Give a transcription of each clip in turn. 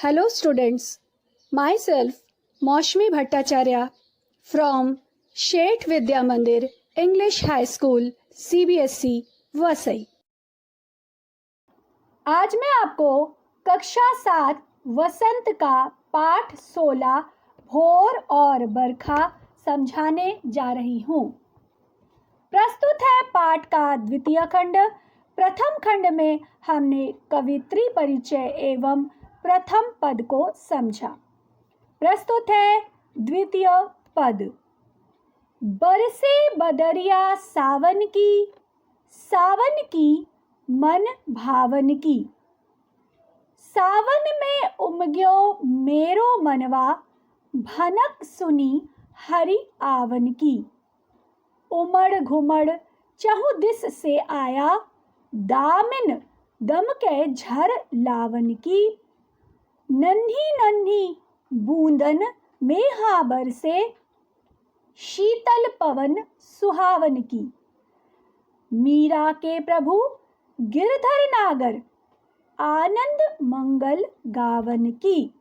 Hello students, myself Maushmi Bhattacharya from Sheth Vidya Mandir English High School CBSE Vasai. आज मैं आपको कक्षा 7 वसंत का पाठ 16 भोर और बरखा समझाने जा रही हूँ। प्रस्तुत है पाठ का द्वितीय खंड। प्रथम खंड में हमने कवित्री परिचय एवं प्रथम पद को समझा। प्रस्तुत है द्वितीय पद। बरसे बदरिया सावन की मन भावन की। सावन में उमग्यो मेरो मनवा, भनक सुनी हरि आवन की। उमड़ घुमड़ चहु दिस से आया, दामिन दम के झर लावन की। नन्ही नन्ही बूंदन मेहा बरसे, शीतल पवन सुहावन की। मीरा के प्रभु गिरधर नागर, आनंद मंगल गावन की।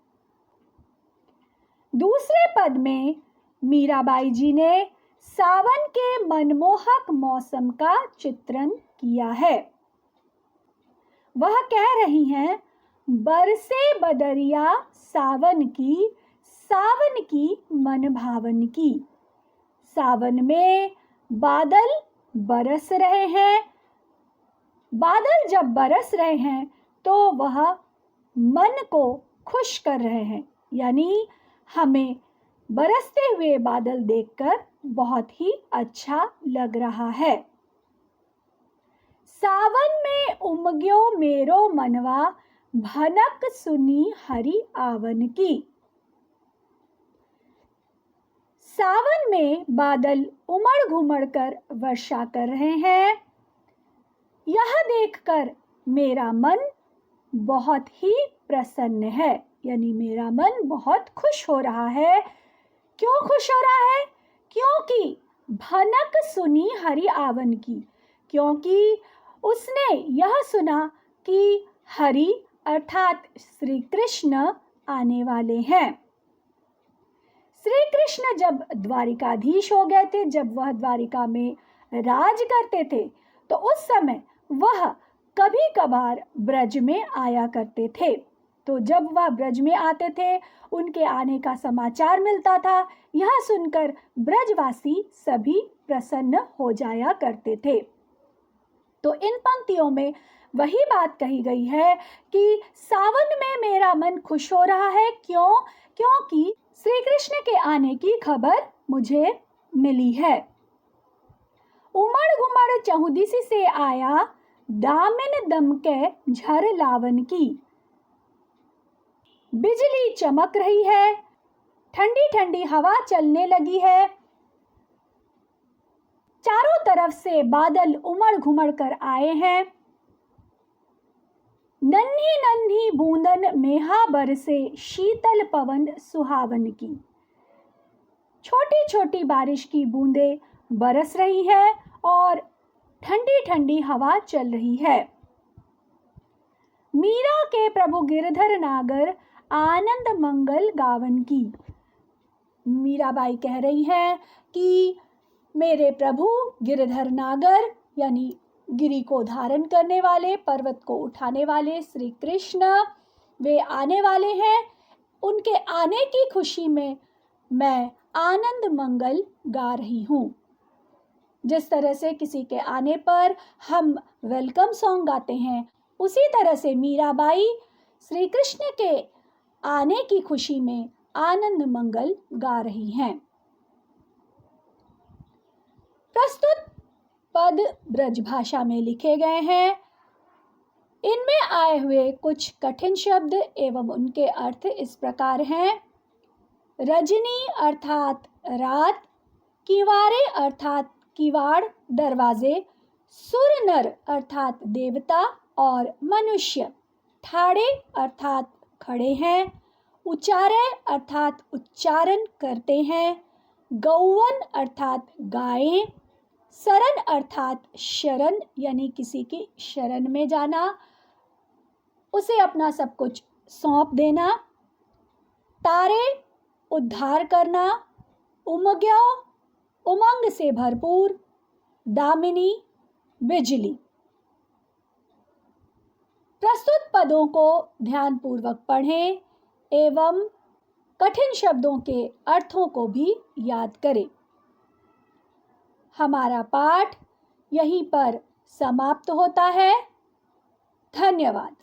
दूसरे पद में मीराबाई जी ने सावन के मनमोहक मौसम का चित्रण किया है। वह कह रही हैं, बरसे बदरिया सावन की मन भावन की। सावन में बादल बरस रहे हैं। बादल जब बरस रहे हैं तो वह मन को खुश कर रहे हैं, यानी हमें बरसते हुए बादल देखकर बहुत ही अच्छा लग रहा है। सावन में उमग्यो मेरो मनवा, भनक सुनी हरि आवन की। सावन में बादल उमड़ घुमड़ कर वर्षा कर रहे हैं। यह देखकर मेरा मन बहुत ही प्रसन्न है, यानी मेरा मन बहुत खुश हो रहा है। क्यों खुश हो रहा है? क्योंकि भनक सुनी हरि आवन की, क्योंकि उसने यह सुना कि हरि अर्थात श्री कृष्ण आने वाले हैं। श्री कृष्ण जब द्वारिकाधीश हो गए थे, जब वह द्वारिका में राज करते थे, तो उस समय वह कभी कभार ब्रज में आया करते थे। तो जब वह ब्रज में आते थे, उनके आने का समाचार मिलता था। यह सुनकर ब्रजवासी सभी प्रसन्न हो जाया करते थे। तो इन पंक्तियों में वही बात कही गई है कि सावन में मेरा मन खुश हो रहा है। क्यों? क्योंकि श्री कृष्ण के आने की खबर मुझे मिली है। उमड़ घुमड़ चहुदिसी से आया, दामिन दम के झर लावन की। बिजली चमक रही है, ठंडी ठंडी हवा चलने लगी है। चारों तरफ से बादल उमड़ घुमड़ कर आए हैं। नन्ही नन्ही बूंदन मेहा बरसे, शीतल पवन सुहावन की। छोटी छोटी बारिश की बूंदें बरस रही है और ठंडी ठंडी हवा चल रही है। मीरा के प्रभु गिरधर नागर, आनंद मंगल गावन की। मीराबाई कह रही हैं कि मेरे प्रभु गिरधर नागर, यानी गिरी को धारण करने वाले, पर्वत को उठाने वाले श्री कृष्ण, वे आने वाले हैं। उनके आने की खुशी में मैं आनंद मंगल गा रही हूँ। जिस तरह से किसी के आने पर हम वेलकम सॉन्ग गाते हैं, उसी तरह से मीराबाई श्री कृष्ण के आने की खुशी में आनंद मंगल गा रही हैं। प्रस्तुत पद ब्रज भाषा में लिखे गए हैं। इनमें आए हुए कुछ कठिन शब्द एवं उनके अर्थ इस प्रकार हैं। रजनी अर्थात रात, किवारे अर्थात किवाड़ दरवाजे, सुर नर अर्थात देवता और मनुष्य, ठाड़े अर्थात खड़े हैं, उचारे अर्थात उच्चारण करते हैं, गौवन अर्थात गायें, शरण अर्थात शरण, यानी किसी की शरण में जाना, उसे अपना सब कुछ सौंप देना, तारे, उद्धार करना, उमग्यो, उमंग से भरपूर, दामिनी, बिजली। प्रस्तुत पदों को ध्यानपूर्वक पढ़ें एवं कठिन शब्दों के अर्थों को भी याद करें। हमारा पाठ यहीं पर समाप्त होता है। धन्यवाद।